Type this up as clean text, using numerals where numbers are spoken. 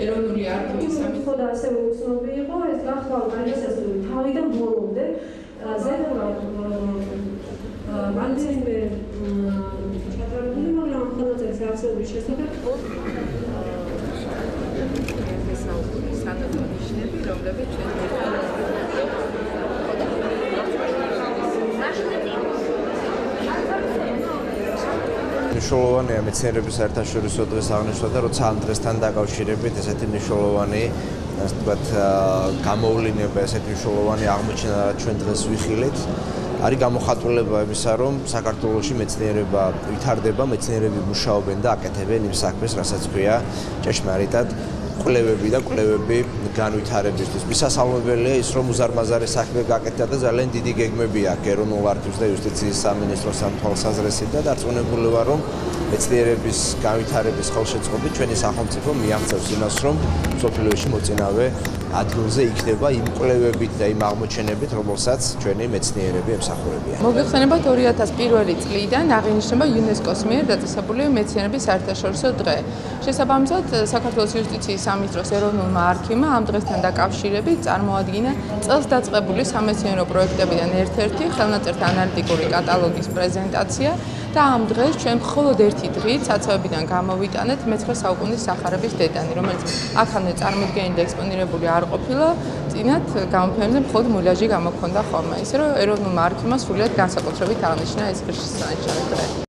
ეროვნული არქივის ხო და ასე უცნობი იყო ეს გახდა განსაზღვრული თავიდან ბოლომდე ზედმეტად მანძილზე ჩატარებული მაგრამ ხელნაწერის არსებობის შესახებ სანადონიშნები, რომლებიც მნიშვნელოვანია მეცნიერების საერთაშორისო დღეს აღნიშნვა და როცა ამ დღესთან დაკავშირებით ესეთი მნიშვნელოვანი ასე ვთქვათ გამოვლინება ესეთი მნიშვნელოვანი აღმოჩენა ჩვენ დღეს ვიხილეთ არის გამოხატულება იმისა რომ საქართველოში მეცნიერება ვითარდება მეცნიერები მუშაობენ და აკეთებენ იმ საქმეს რასაც ქვია ჭეშმარიტად კვლევები და კვლევები განვითარებისთვის. მისასალმებელია ის, რომ უზარმაზარი საქმე გაკეთდა და ძალიან დიდი გეგმები აქვს ეროვნულ არქივს და იუსტიციის სამინისტროსთან თვალსაზრისით და დარწმუნებული ვარ, რომ მეცნიერების განვითარების ხელშეწყობით ჩვენი სახელმწიფო მიაღწევს იმას, რომ მსოფლიოში მოწინავე ადგილზე იქნება იმ კვლევებით და იმ აღმოჩენებით, რომელსაც ჩვენი მეცნიერები ემსახურებიან. მოგეხსენებათ 2001 წლიდან აღინიშნება იუნესკოს მიერ დაწესებული მეცნიერების საერთაშორისო დღე. შესაბამისად, საქართველოს იუსტიციის სამინისტროს ეროვნულმა არქივმა ამ დღესთან დაკავშირებით წარმოადგინა წელს დაწყებული სამეცნიერო პროექტებიდან ერთ-ერთი ხელნაწერთა ანალიტიკური კატალოგის პრეზენტაცია და ამ დღეს ჩვენ მხოლოდ ერთი დღით საცავებიდან გამოვიტანეთ მე-19 საუკუნის სახარების დედანი, რომელიც აქამდე წარმოდგენილი და ექსპონირებული არ ყოფილა, წინათ გამოფენებზე მხოლოდ მულაჟი გამოქონდა ხოლმე. ისე რომ ეროვნულმა არქივმა სრულიად განსაკუთრებით აღნიშნა ეს ღირსშესანიშნავი დღე.